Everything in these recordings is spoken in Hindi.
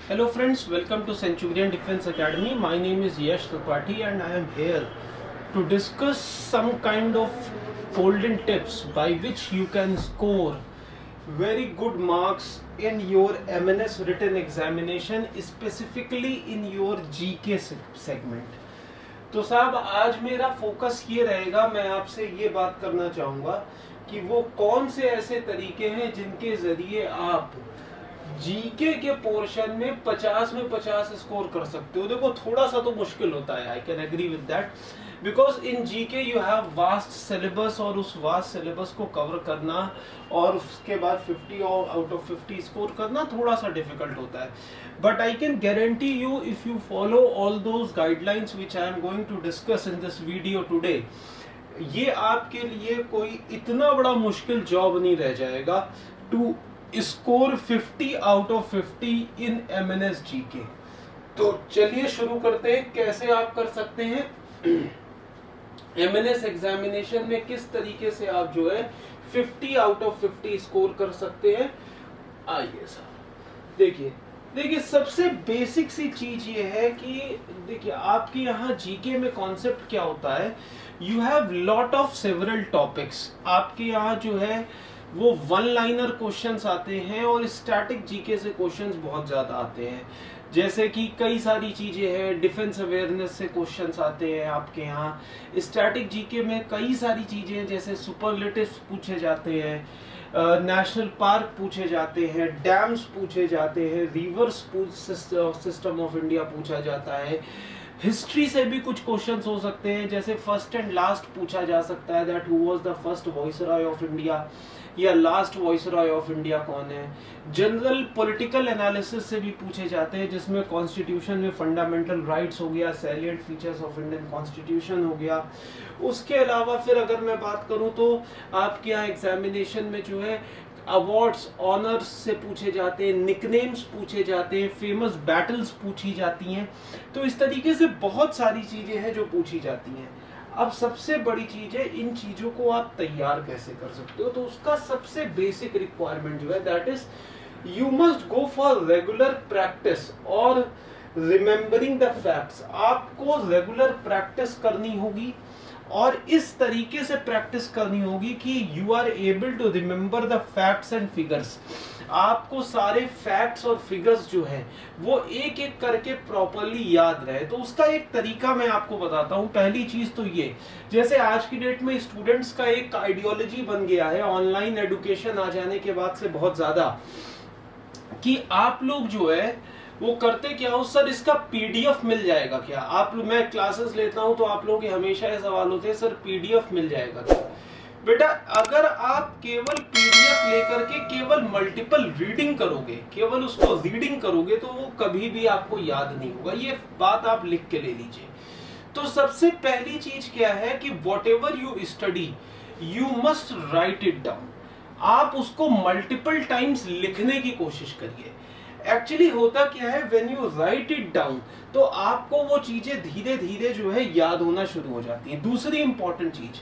Hello friends, welcome to Centurion Defense Academy. My name is Yash Tripathi and I am here to discuss some kind of golden tips by which you can score very good marks in your MNS written examination, specifically in your GK segment. तो साहब आज मेरा फोकस ये रहेगा, मैं आपसे ये बात करना चाहूँगा कि वो कौन से ऐसे तरीके हैं जिनके ज़रिए आप जीके के पोर्शन में 50 में 50 स्कोर कर सकते हो। देखो थोड़ा सा तो मुश्किल होता है, I can agree with that, because in GK you have vast syllabus और उस वास्ट सिलेबस को कवर करना और उसके बाद 50 आउट ऑफ 50 स्कोर करना थोड़ा सा डिफिकल्ट होता है। But I can guarantee you, if you follow all those guidelines which I am going to discuss in this video today, ये आपके लिए कोई इतना बड़ा मुश्किल जॉब नहीं रह जाएगा to score 50 out of 50 in MNS GK। तो चलिए शुरू करते हैं, कैसे आप कर सकते हैं MNS एग्जामिनेशन में, किस तरीके से आप जो है 50 आउट ऑफ 50 स्कोर कर सकते हैं। आइए साहब देखिए सबसे बेसिक सी चीज ये है कि देखिए आपके यहाँ जीके में कॉन्सेप्ट क्या होता है, you have lot of several topics. आपके यहाँ जो है वो वन लाइनर क्वेश्चंस आते हैं और स्टैटिक जीके से क्वेश्चंस बहुत ज्यादा आते हैं, जैसे कि कई सारी चीजें हैं, डिफेंस अवेयरनेस से क्वेश्चंस आते हैं आपके यहाँ। स्टैटिक जीके में कई सारी चीजें हैं, जैसे सुपरलेटिव्स पूछे जाते हैं, नेशनल पार्क पूछे जाते हैं, डैम्स पूछे जाते हैं, रिवर्स सिस्टम ऑफ इंडिया पूछा जाता है। हिस्ट्री से भी कुछ क्वेश्चंस हो सकते हैं, जैसे फर्स्ट एंड लास्ट पूछा जा सकता है, that who was the first viceroy of India या लास्ट वाइसरॉय ऑफ इंडिया कौन है। जनरल पॉलिटिकल एनालिसिस से भी पूछे जाते हैं, जिसमें कॉन्स्टिट्यूशन में फंडामेंटल राइट्स हो गया, salient features of Indian constitution हो गया। उसके अलावा फिर अगर मैं बात करूं तो आपके यहाँ एग्जामिनेशन में जो है अवार्ड्स, ऑनर्स से पूछे जाते हैं, निकनेम्स पूछे जाते हैं, फेमस बैटल्स पूछी जाती हैं। तो इस तरीके से बहुत सारी चीजें हैं जो पूछी जाती हैं। अब सबसे बड़ी चीज है, इन चीजों को आप तैयार कैसे कर सकते हो। तो उसका सबसे बेसिक रिक्वायरमेंट जो है that is you must go for regular practice और रिमेम्बरिंग द फैक्ट्स। आपको रेगुलर प्रैक्टिस करनी होगी और इस तरीके से प्रैक्टिस करनी होगी कि you are able to remember the facts and figures. आपको सारे फैक्ट्स और फिगर्स जो है वो एक एक करके प्रॉपरली याद रहे। तो उसका एक तरीका मैं आपको बताता हूँ। पहली चीज तो ये, जैसे आज की डेट में स्टूडेंट्स का एक आइडियोलॉजी बन गया है ऑनलाइन एडुकेशन आ जाने के बाद से बहुत ज्यादा, कि आप लोग जो है वो करते क्या हो, सर इसका PDF मिल जाएगा क्या। आप लोग, मैं क्लासेस लेता हूं तो आप लोगों के हमेशा ये सवाल होते हैं, सर PDF मिल जाएगा क्या। बेटा अगर आप केवल PDF लेकर के केवल मल्टीपल रीडिंग करोगे, केवल उसको रीडिंग करोगे, तो वो कभी भी आपको याद नहीं होगा। ये बात आप लिख के ले लीजिए। तो सबसे पहली चीज क्या है कि what ever you study you must write it down. आप उसको मल्टीपल टाइम्स लिखने की कोशिश करिए। एक्चुअली होता क्या है, when you right it down तो आपको वो चीजें धीरे धीरे जो है याद होना शुरू हो जाती हैं। दूसरी इंपॉर्टेंट चीज,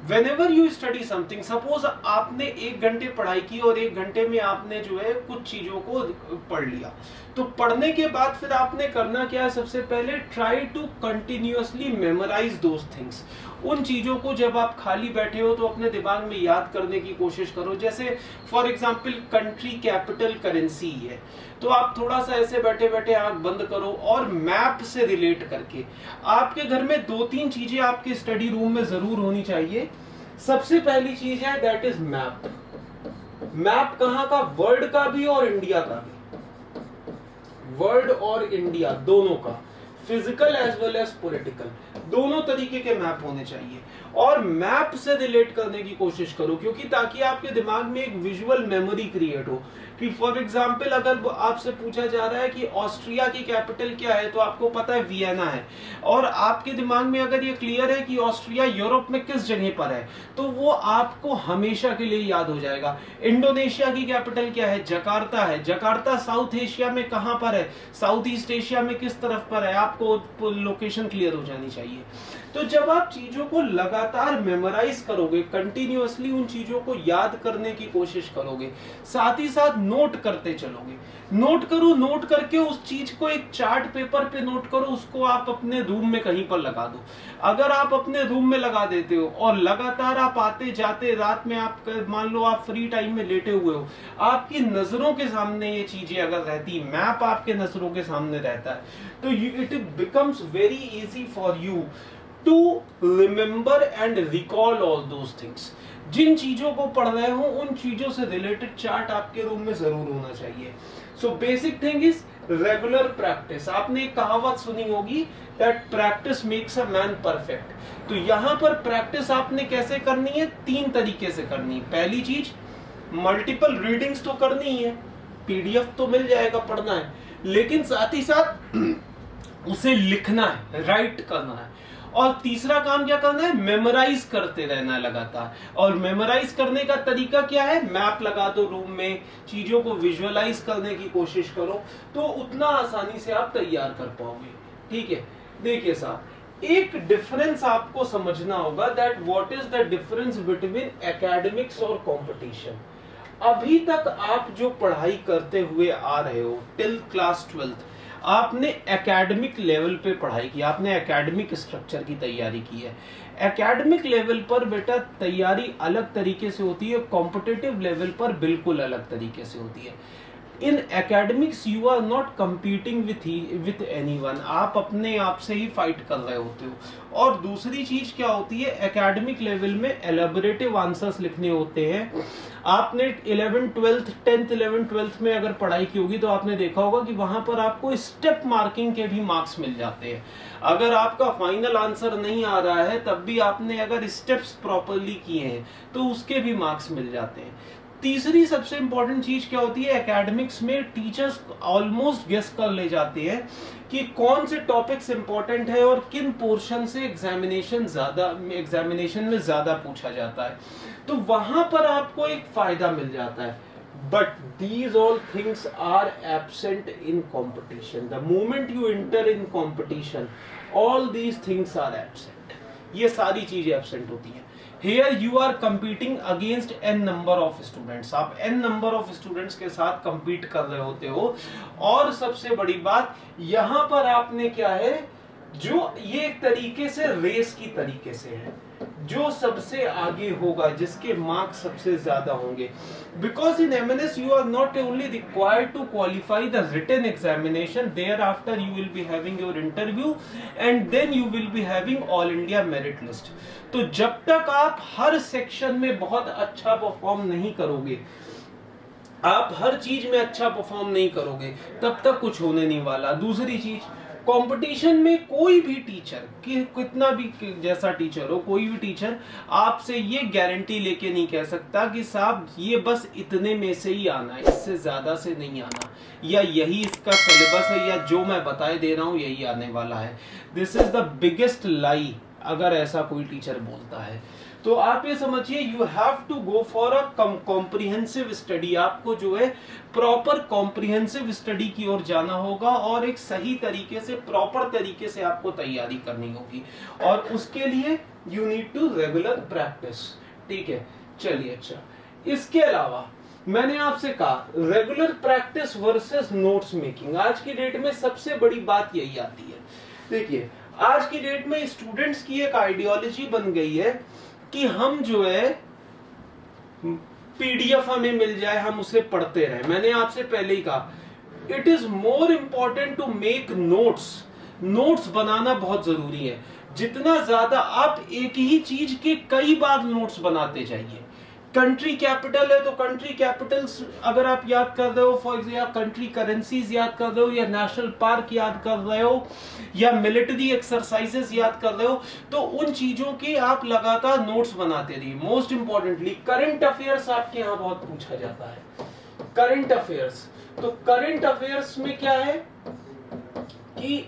whenever you study something, suppose आपने 1 घंटे पढ़ाई की और 1 घंटे में आपने जो है कुछ चीजों को पढ़ लिया, तो पढ़ने के बाद फिर आपने करना क्या है, सबसे पहले try to continuously memorise those things. उन चीजों को जब आप खाली बैठे हो तो अपने दिमाग में याद करने की कोशिश करो। जैसे for example country capital currency है, तो आप थोड़ा सा ऐसे बैठे बैठे आंख बंद करो और मैप से रिलेट करके, आपके घर में 2-3 चीजें आपके स्टडी रूम में जरूर होनी चाहिए। सबसे पहली चीज है दैट इज मैप। मैप कहाँ का, वर्ल्ड का भी और इंडिया का भी, वर्ल्ड और इंडिया दोनों का, physical as well as political, दोनों तरीके के मैप होने चाहिए। और मैप से रिलेट करने की कोशिश करो, क्योंकि ताकि आपके दिमाग में एक विजुअल मेमोरी क्रिएट हो। कि फॉर एग्जांपल अगर आपसे पूछा जा रहा है कि ऑस्ट्रिया की कैपिटल क्या है, तो आपको पता है वियना है, और आपके दिमाग में अगर ये क्लियर है कि ऑस्ट्रिया यूरोप में किस जगह पर है, तो वो आपको हमेशा के लिए याद हो जाएगा। इंडोनेशिया की कैपिटल क्या है, जकार्ता है। जकार्ता साउथ एशिया में कहां पर है, साउथ ईस्ट एशिया में किस तरफ पर है, आप आपको लोकेशन क्लियर हो जानी चाहिए। तो जब आप चीजों को लगातार मेमोराइज करोगे, कंटिन्यूअसली उन चीजों को याद करने की कोशिश करोगे, साथ ही साथ नोट करते चलोगे। नोट करो, नोट करके उस चीज को एक चार्ट पेपर पे नोट करो, उसको आप अपने रूम में कहीं पर लगा दो। अगर आप अपने रूम में लगा देते हो और लगातार आप आते जाते, रात में आप मान लो आप फ्री टाइम में लेटे हुए हो, आपकी नजरों के सामने ये चीजें अगर रहती, मैप आपके नजरों के सामने रहता है, तो it becomes very easy for you to remember and recall all those things. जिन चीजों को पढ़ रहे हो उन चीजों से रिलेटेड चार्ट आपके रूम में जरूर होना चाहिए। So basic thing is regular practice. आपने एक कहावत सुनी होगी that practice makes a man perfect. तो यहां पर प्रैक्टिस आपने कैसे करनी है? 3 तरीके से करनी है। पहली चीज, मल्टीपल रीडिंग्स तो करनी ही है, पीडीएफ तो मिल जाएगा, पढ़ना है, लेकिन साथ ही साथ उसे लिखना है, राइट करना है। और तीसरा काम क्या करना है? मेमोराइज करते रहना लगातार। और मेमोराइज करने का तरीका क्या है? मैप लगा दो रूम में, चीजों को विजुअलाइज करने की कोशिश करो, तो उतना आसानी से आप तैयार कर पाओगे। ठीक है, देखिए साहब, एक डिफरेंस आपको समझना होगा, that what is the difference between academics और कंपटीशन। अभी तक आप जो पढ़ाई करते हुए आ रहे हो टिल क्लास 12th, आपने एकेडमिक लेवल पे पढ़ाई की, आपने एकेडमिक स्ट्रक्चर की तैयारी की है। एकेडमिक लेवल पर बेटा तैयारी अलग तरीके से होती है, कॉम्पिटिटिव लेवल पर बिल्कुल अलग तरीके से होती है। In academics you are not competing with anyone, आप अपने आप से ही फाइट कर रहे होते हो। और दूसरी चीज क्या होती है, एकेडमिक लेवल में एलैबोरेटिव आंसर्स लिखने होते हैं। आपने 11th 12th 10th 11th 12th में अगर पढ़ाई की होगी तो आपने देखा होगा कि वहां पर आपको स्टेप मार्किंग के भी मार्क्स मिल जाते हैं। अगर आपका फाइनल आंसर नहीं आ रहा है तब भी आपने अगर स्टेप्स प्रॉपरली किए हैं तो उसके भी मार्क्स मिल जाते हैं। तीसरी सबसे इंपॉर्टेंट चीज क्या होती है, एकेडमिक्स में टीचर्स ऑलमोस्ट गेस कर ले जाते हैं कि कौन से टॉपिक्स इंपॉर्टेंट है और किन पोर्शन से एग्जामिनेशन में ज्यादा पूछा जाता है, तो वहां पर आपको एक फायदा मिल जाता है। But these all things are absent in competition. The moment you enter in competition, all these things are absent. ये सारी चीजें एब्सेंट होती हैं। Here you are competing against n number of students, आप n number of students के साथ compete कर रहे होते हो। और सबसे बड़ी बात यहां पर आपने क्या है, जो ये एक तरीके से रेस की तरीके से है, जो सबसे आगे होगा, जिसके मार्क्स सबसे ज्यादा होंगे। Because in MNS you are not only required to qualify the written examination, thereafter you will be having your interview and then you will be having all India merit list. तो जब तक आप हर सेक्शन में बहुत अच्छा परफॉर्म नहीं करोगे, आप हर चीज में अच्छा परफॉर्म नहीं करोगे, तब तक कुछ होने नहीं वाला। दूसरी चीज, कंपटीशन में कोई भी टीचर, कितना भी जैसा टीचर हो, कोई भी टीचर आपसे ये गारंटी लेके नहीं कह सकता कि साहब ये बस इतने में से ही आना है, इससे ज्यादा से नहीं आना, या यही इसका सिलेबस है, या जो मैं बताए दे रहा हूं यही आने वाला है। दिस इज द बिगेस्ट लाई अगर ऐसा कोई टीचर बोलता है। तो आप ये समझिए, you have to go for a comprehensive study. आपको जो है प्रॉपर कॉम्प्रिहेंसिव स्टडी की ओर जाना होगा और एक सही तरीके से, प्रॉपर तरीके से आपको तैयारी करनी होगी, और उसके लिए you need to regular practice. ठीक है, चलिए। अच्छा, इसके अलावा मैंने आपसे कहा regular practice versus notes making. आज की डेट में सबसे बड़ी बात यही आती है। देखिए, आज की डेट में स्टूडेंट्स की एक आइडियोलॉजी बन गई है कि हम जो है पीडीएफ हमें मिल जाए, हम उसे पढ़ते रहे। मैंने आपसे पहले ही कहा, it is more important to make notes. Notes बनाना बहुत जरूरी है। जितना ज्यादा आप एक ही चीज के कई बार नोट्स बनाते जाइए। कंट्री कैपिटल है तो कंट्री कैपिटल्स अगर आप याद कर रहे हो, फॉर एग्जाम्पल कंट्री करेंसीज याद कर रहे हो, या नेशनल पार्क याद कर रहे हो, या मिलिट्री एक्सरसाइजेस याद कर रहे हो, तो उन चीजों के आप लगातार नोट्स बनाते रहिए। मोस्ट इंपॉर्टेंटली करंट अफेयर्स आपके यहाँ बहुत पूछा जाता है। करंट अफेयर्स, तो करंट अफेयर्स में क्या है कि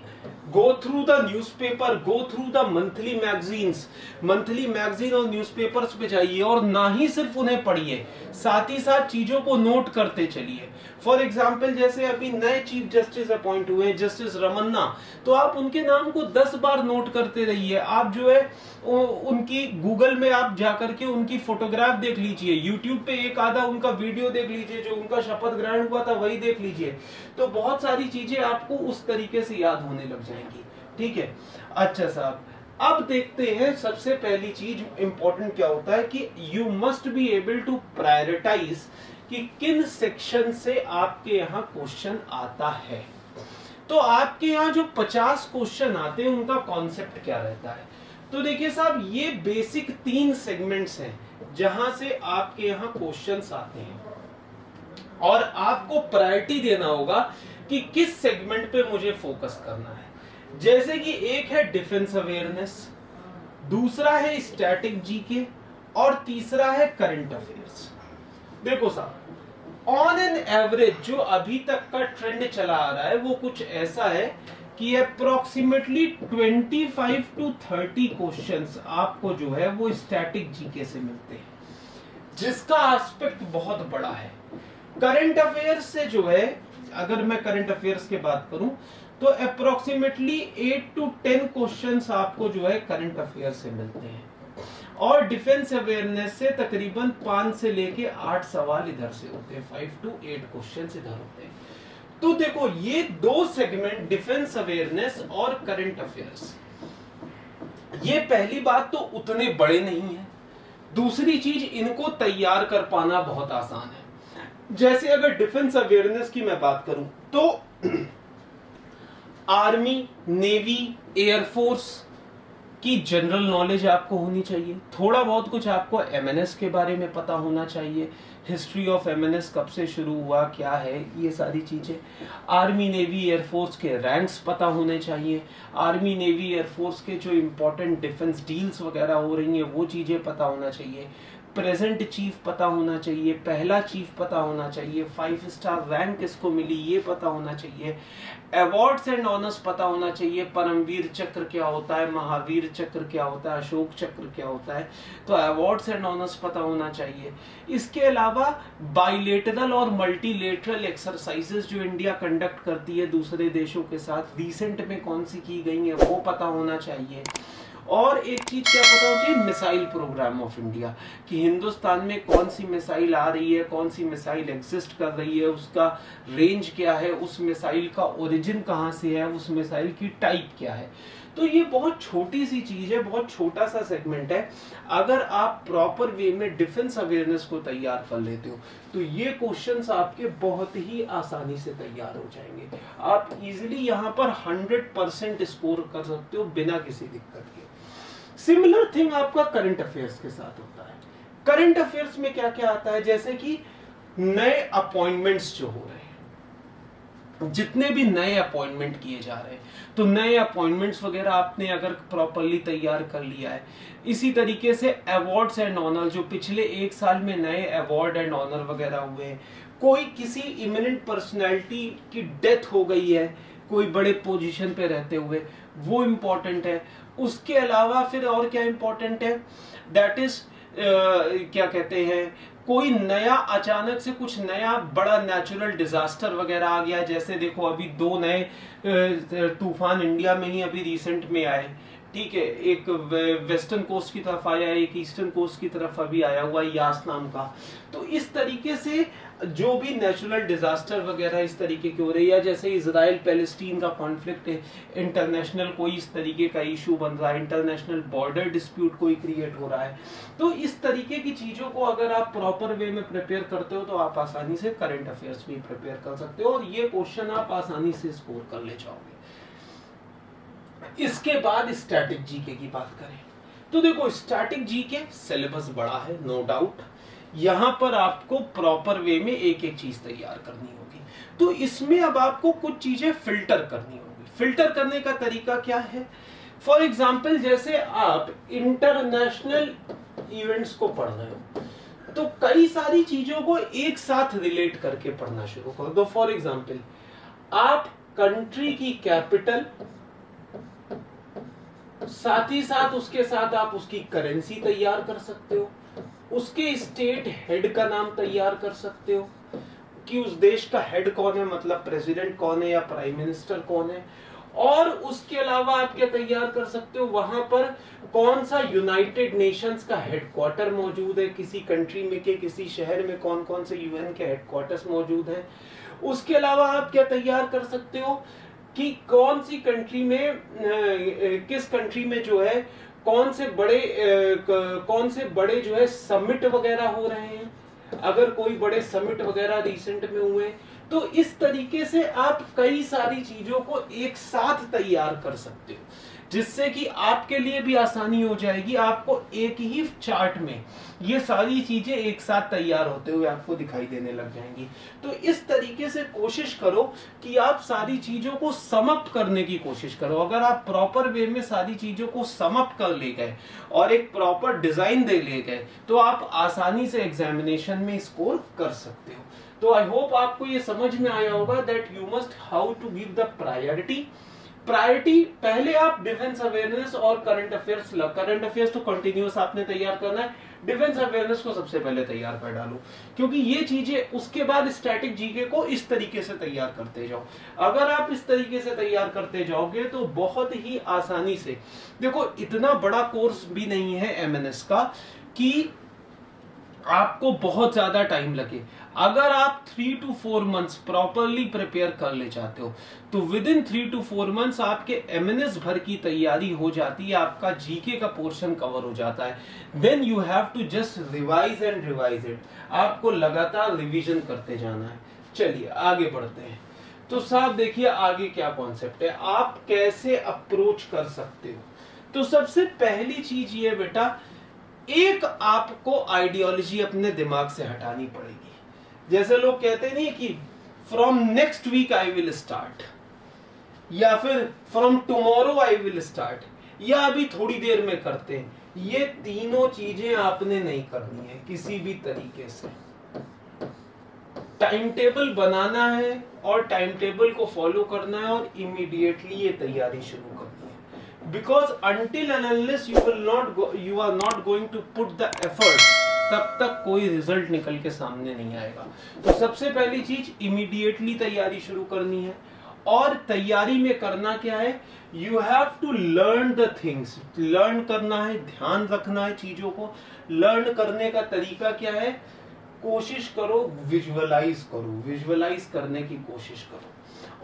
go through the newspaper, go through the monthly magazines, monthly magazine और न्यूज़पेपर्स पे जाइए और ना ही सिर्फ उन्हें पढ़िए, साथ ही साथ चीजों को नोट करते चलिए। फॉर एग्जाम्पल जैसे अभी नए चीफ जस्टिस अपॉइंट हुए जस्टिस रमन्ना, तो आप उनके नाम को 10 बार नोट करते रहिए। आप जो है उनकी गूगल में आप जाकर के उनकी फोटोग्राफ देख लीजिए, यूट्यूब पे एक आधा उनका वीडियो देख लीजिए, जो उनका शपथ ग्रहण हुआ था वही देख लीजिए, तो बहुत सारी चीजें आपको उस तरीके से याद होने लग जाएंगी। ठीक है, अच्छा साहब, अब देखते हैं सबसे पहली चीज इंपॉर्टेंट क्या होता है कि you must be able to prioritise कि किन सेक्शन से आपके यहाँ क्वेश्चन आता है। तो आपके यहाँ जो 50 क्वेश्चन आते हैं उनका कॉन्सेप्ट क्या रहता है? तो देखिए साहब, ये बेसिक 3 सेगमेंट्स हैं जहां से आपके यहाँ क्वेश्चंस आते हैं और आपको प्रायोरिटी देना होगा कि किस सेगमेंट पे मुझे फोकस करना है। जैसे कि एक है डिफेंस अवेयरनेस, दूसरा है स्टैटिक जीके और तीसरा है करंट अफेयर्स। देखो साहब, ऑन एन एवरेज जो अभी तक का ट्रेंड चला आ रहा है वो कुछ ऐसा है कि अप्रोक्सीमेटली 25 to 30 क्वेश्चंस आपको जो है वो स्टैटिक जीके से मिलते हैं, जिसका एस्पेक्ट बहुत बड़ा है। करंट अफेयर्स से जो है, अगर मैं करंट अफेयर्स की बात करूं तो अप्रोक्सीमेटली 8 to 10 क्वेश्चंस आपको जो है करंट अफेयर से मिलते हैं और डिफेंस अवेयरनेस से तकरीबन 5 से लेके 8 सवाल इधर से होते हैं, 5 to 8 क्वेश्चंस इधर होते हैं। तो देखो, ये 2 सेगमेंट डिफेंस अवेयरनेस और करंट अफेयर्स, ये पहली बात तो उतने बड़े नहीं है। दूसरी चीज, इनको तैयार कर पाना बहुत आसान है। जैसे अगर डिफेंस अवेयरनेस की मैं बात करूं तो आर्मी, नेवी, एयरफोर्स की जनरल नॉलेज आपको होनी चाहिए। थोड़ा बहुत कुछ आपको एमएनएस के बारे में पता होना चाहिए, हिस्ट्री ऑफ एमएनएस कब से शुरू हुआ, क्या है, ये सारी चीजें। आर्मी, नेवी, एयरफोर्स के रैंक्स पता होने चाहिए। आर्मी, नेवी, एयरफोर्स के जो इंपॉर्टेंट डिफेंस डील्स वगैरह हो रही हैं वो चीजें पता होना चाहिए। प्रेजेंट चीफ पता होना चाहिए, पहला चीफ पता होना चाहिए, 5 स्टार रैंक किसको मिली ये पता होना चाहिए, अवार्ड्स एंड ऑनर्स पता होना चाहिए, परमवीर चक्र क्या होता है, महावीर चक्र क्या होता है, अशोक चक्र क्या होता है, तो अवार्ड्स एंड ऑनर्स पता होना चाहिए। इसके अलावा बाइलेटरल और मल्टीलेटरल एक्सरसाइजेस जो इंडिया कंडक्ट करती है दूसरे देशों के साथ, रिसेंट में कौन सी की गई है वो पता होना चाहिए। और एक चीज क्या पता होनी चाहिए, मिसाइल प्रोग्राम ऑफ इंडिया, कि हिंदुस्तान में कौन सी मिसाइल आ रही है, कौन सी मिसाइल एग्जिस्ट कर रही है, उसका रेंज क्या है, उस मिसाइल का ओरिजिन कहाँ से है, उस मिसाइल की टाइप क्या है। तो ये बहुत छोटी सी चीज है, बहुत छोटा सा सेगमेंट है। अगर आप प्रॉपर वे में डिफेंस अवेयरनेस को तैयार कर लेते हो तो ये क्वेश्चंस आपके बहुत ही आसानी से तैयार हो जाएंगे। आप इजीली यहाँ पर 100% स्कोर कर सकते हो बिना किसी दिक्कत के। सिमिलर थिंग आपका करंट अफेयर्स के साथ होता है। करंट अफेयर्स में क्या क्या आता है, जैसे कि नए अपॉइंटमेंट्स जो हो रहे हैं, जितने भी नए अपॉइंटमेंट किए जा रहे हैं, तो नए अपॉइंटमेंट्स वगैरह आपने अगर प्रॉपरली तैयार कर लिया है। इसी तरीके से अवार्ड्स एंड ऑनर, जो पिछले 1 साल में नए अवार्ड एंड ऑनर वगैरह हुए हैं, कोई किसी इमिनेंट पर्सनैलिटी की डेथ हो गई है कोई बड़े पोजीशन पे रहते हुए, वो इम्पोर्टेंट है। उसके अलावा फिर और क्या इम्पोर्टेंट है, दैट इज क्या कहते हैं, कोई नया अचानक से कुछ नया बड़ा नेचुरल डिजास्टर वगैरह आ गया। जैसे देखो, अभी 2 नए तूफान इंडिया में ही अभी रिसेंट में आए, ठीक है, एक वेस्टर्न कोस्ट की तरफ आया, एक ईस्टर्न कोस्ट की तरफ अभी आया हुआ यास नाम का। तो इस तरीके से जो भी नेचुरल डिजास्टर वगैरह इस तरीके की हो रही है, जैसे इजराइल पैलेस्टीन का कॉन्फ्लिक्ट है, इंटरनेशनल कोई इस तरीके का इशू बन रहा है, इंटरनेशनल बॉर्डर डिस्प्यूट कोई क्रिएट हो रहा है, तो इस तरीके की चीजों को अगर आप प्रॉपर वे में प्रिपेयर करते हो तो आप आसानी से करंट अफेयर्स भी प्रिपेयर कर सकते हो और ये क्वेश्चन आप आसानी से स्कोर कर ले जाओगे। इसके बाद स्टैटिक जीके की बात करें तो देखो, स्टैटिक जीके सिलेबस बड़ा है, नो डाउट। यहां पर आपको प्रॉपर वे में एक एक चीज तैयार करनी होगी, तो इसमें अब आपको कुछ चीजें फिल्टर करनी होगी। फिल्टर करने का तरीका क्या है, फॉर एग्जाम्पल जैसे आप इंटरनेशनल इवेंट्स को पढ़ रहे हो तो कई सारी चीजों को एक साथ रिलेट करके पढ़ना शुरू कर दो। फॉर एग्जाम्पल, आप कंट्री की कैपिटल साथ ही साथ उसके साथ आप उसकी करेंसी तैयार कर सकते हो, उसके स्टेट हेड का नाम तैयार कर सकते हो कि उस देश का हेड कौन है, मतलब प्रेसिडेंट कौन है या प्राइम मिनिस्टर कौन है। और उसके अलावा आप क्या तैयार कर सकते हो, वहां पर कौन सा यूनाइटेड नेशंस का हेडक्वार्टर मौजूद है, किसी कंट्री में के किसी शहर में कौन कौन से यूएन के हेडक्वार्टर्स मौजूद हैं। उसके अलावा आप क्या तैयार कर सकते हो कि कौन सी कंट्री में किस कंट्री में जो है कौन से बड़े जो है समिट वगैरह हो रहे हैं, अगर कोई बड़े समिट वगैरह रिसेंट में हुए। तो इस तरीके से आप कई सारी चीजों को एक साथ तैयार कर सकते हो, जिससे कि आपके लिए भी आसानी हो जाएगी। आपको एक ही चार्ट में ये सारी चीजें एक साथ तैयार होते हुए आपको दिखाई देने लग जाएंगी। तो इस तरीके से कोशिश करो कि आप सारी चीजों को समअप करने की कोशिश करो। अगर आप प्रॉपर वे में सारी चीजों को समअप कर ले गए और एक प्रॉपर डिजाइन दे ले गए तो आप आसानी से एग्जामिनेशन में स्कोर कर सकते हो। तो आई होप आपको ये समझ में आया होगा that you must how to give the priority. पहले आप डिफेंस अवेयरनेस और करंट अफेयर्स तो कंटिन्यूअस आपने तैयार करना है। डिफेंस अवेयरनेस को सबसे पहले तैयार कर डालो, क्योंकि ये चीजें उसके बाद स्टैटिक जीके को इस तरीके से तैयार करते जाओ। अगर आप इस तरीके से तैयार करते जाओगे तो बहुत ही आसानी से, देखो इतना बड़ा कोर्स भी नहीं है एमएनएस का कि आपको बहुत ज्यादा टाइम लगे। अगर आप 3 to 4 मंथ्स प्रॉपरली प्रिपेयर कर ले जाते हो तो विद इन 3 to 4 मंथ्स आपके एमएनएस भर की तैयारी हो जाती है, आपका जीके का पोर्शन कवर हो जाता है। Then you have to just revise and revise it. आपको लगातार रिवीजन करते जाना है। चलिए आगे बढ़ते हैं। तो साहब देखिए आगे क्या कॉन्सेप्ट है, आप कैसे अप्रोच कर सकते हो। तो सबसे पहली चीज ये बेटा, एक आपको आइडियोलॉजी अपने दिमाग से हटानी पड़ेगी। जैसे लोग कहते नहीं कि from next week I will start, या फिर from tomorrow I will start, या अभी थोड़ी देर में करते हैं। ये तीनों चीजें आपने नहीं करनी है किसी भी तरीके से। टाइम टेबल बनाना है और टाइम टेबल को फॉलो करना है और इमीडिएटली ये तैयारी शुरू करनी है। Because until and unless you are not going to put the effort, तब तक कोई रिजल्ट निकल के सामने नहीं आएगा। तो सबसे पहली चीज इमीडिएटली तैयारी शुरू करनी है। और तैयारी में करना क्या है, you have to learn the things. Learn करना है, ध्यान रखना है चीजों को। लर्न करने का तरीका क्या है, कोशिश करो विजुअलाइज करो, विजुअलाइज करने की कोशिश करो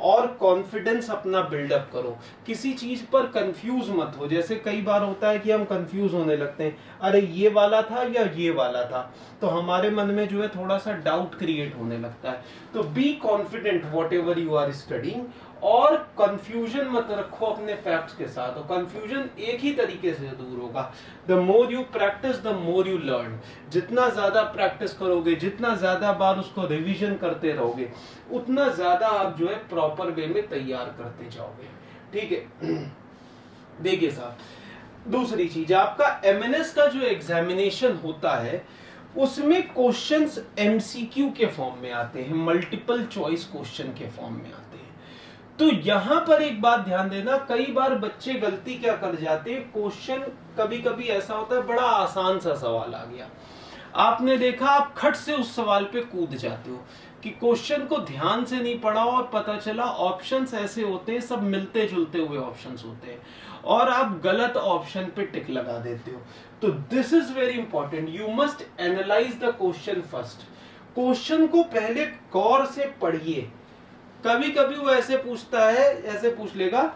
और कॉन्फिडेंस अपना बिल्डअप करो। किसी चीज पर कंफ्यूज मत हो। जैसे कई बार होता है कि हम कंफ्यूज होने लगते हैं, अरे ये वाला था या ये वाला था, तो हमारे मन में जो है थोड़ा सा डाउट क्रिएट होने लगता है। तो be confident whatever you are studying, और कंफ्यूजन मत रखो अपने फैक्ट्स के साथ। और कंफ्यूजन एक ही तरीके से दूर होगा, the more you practice the more you learn. जितना ज्यादा प्रैक्टिस करोगे, जितना ज्यादा बार उसको रिवीजन करते रहोगे, उतना ज्यादा आप जो है प्रॉपर वे में तैयार करते जाओगे। ठीक है। देखिए साहब, दूसरी चीज, आपका एमएनएस का जो एग्जामिनेशन होता है उसमें क्वेश्चंस एमसीक्यू के फॉर्म में आते हैं, मल्टीपल चॉइस क्वेश्चन के फॉर्म में आते हैं। तो यहां पर एक बात ध्यान देना, कई बार बच्चे गलती क्या कर जाते हैं, क्वेश्चन कभी कभी ऐसा होता है बड़ा आसान सा सवाल आ गया, आपने देखा आप खट से उस सवाल पे कूद जाते हो कि क्वेश्चन को ध्यान से नहीं पढ़ा और पता चला ऑप्शंस ऐसे होते हैं, सब मिलते जुलते हुए ऑप्शंस होते हैं और आप गलत ऑप्शन पे टिक लगा देते हो। तो this is very important, you must analyse the question first. Question को पहले गौर से पढ़िए। कभी कभी वो ऐसे पूछता है, ऐसे पूछ लेगा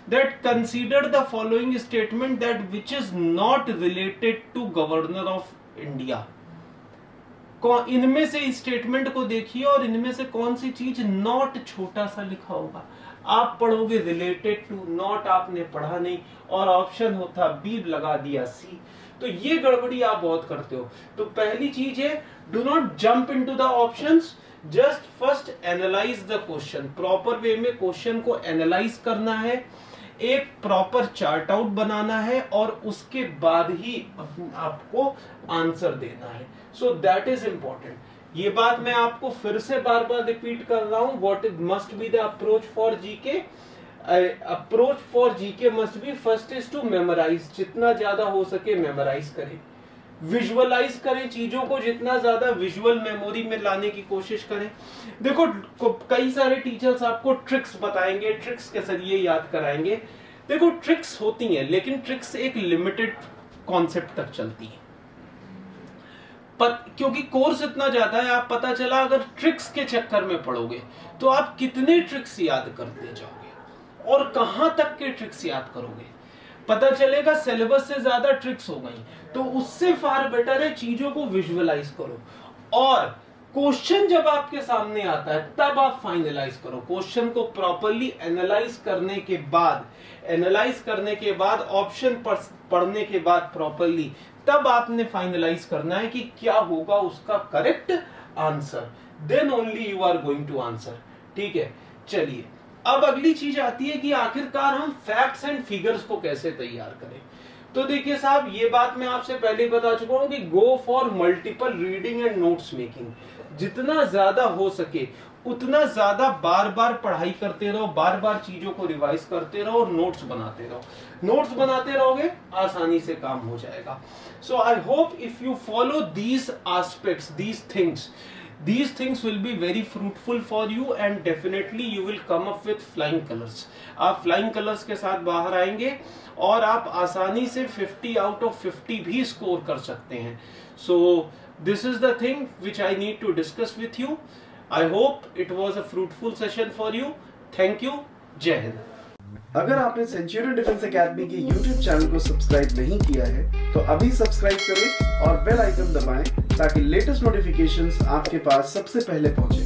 that consider the following statement that which is not related to governor of India। इनमें से स्टेटमेंट को देखिए और इनमें से कौन सी चीज नॉट छोटा सा लिखा होगा। आप पढ़ोगे रिलेटेड टू, नॉट आपने पढ़ा नहीं और ऑप्शन होता बी, लगा दिया सी। तो ये गड़बड़ी आप बहुत करते हो। तो पहली चीज है, do not jump into the options, just first analyse the question. Proper way में क्वेश्चन को एनालाइज करना है, एक प्रॉपर चार्ट आउट बनाना है और उसके बाद ही आपको आंसर देना है। So that is important. ये बात मैं आपको फिर से बार बार रिपीट कर रहा हूं, what is must be the approach for GK. Approach for GK must be first is to memorise, जितना ज्यादा हो सके मेमोराइज करें, विजुअलाइज करें चीजों को, जितना ज्यादा विजुअल मेमोरी में लाने की कोशिश करें। देखो कई सारे टीचर्स आपको ट्रिक्स बताएंगे, ट्रिक्स के जरिए याद कराएंगे। देखो ट्रिक्स होती हैं, लेकिन ट्रिक्स एक लिमिटेड कॉन्सेप्ट तक चलती है, क्योंकि कोर्स इतना ज्यादा है। आप पता चला अगर ट्रिक्स के चक्कर में पड़ोगे तो आप कितने ट्रिक्स याद करते जाओगे और कहां तक के ट्रिक्स याद करोगे, पता चलेगा सिलेबस से ज्यादा ट्रिक्स हो गई। तो उससे फार बेटर है चीजों को विजुअलाइज करो, और क्वेश्चन जब आपके सामने आता है तब आप फाइनलाइज करो। क्वेश्चन को प्रॉपर्ली एनालाइज करने के बाद ऑप्शन पढ़ने के बाद प्रॉपर्ली, तब आपने फाइनलाइज करना है कि क्या होगा उसका correct answer, then only you are going to answer. ठीक है, चलिए अब अगली चीज आती है कि आखिरकार हम फैक्ट्स एंड फिगर्स को कैसे तैयार करें। तो देखिए साहब, ये बात मैं आपसे पहले ही बता चुका हूं कि go for multiple reading and notes making. जितना ज्यादा हो सके उतना ज्यादा बार बार पढ़ाई करते रहो, बार बार चीजों को रिवाइज करते रहो और नोट्स बनाते रहो। नोट्स बनाते रहोगे आसानी से काम हो जाएगा। So I hope if you follow these aspects, these things will be very fruitful for you and definitely you will come up with flying colors। आप flying colors के साथ बाहर आएंगे और आप आसानी से 50 out of 50 भी स्कोर कर सकते हैं। So this is the thing which I need to discuss with you। I hope it was a fruitful session for you। Thank you। जय हिंद। अगर आपने सेंचुरियन डिफेंस एकेडमी के YouTube चैनल को सब्सक्राइब नहीं किया है तो अभी सब्सक्राइब करें और बेल आइकन दबाएं ताकि लेटेस्ट नोटिफिकेशंस आपके पास सबसे पहले पहुंचे।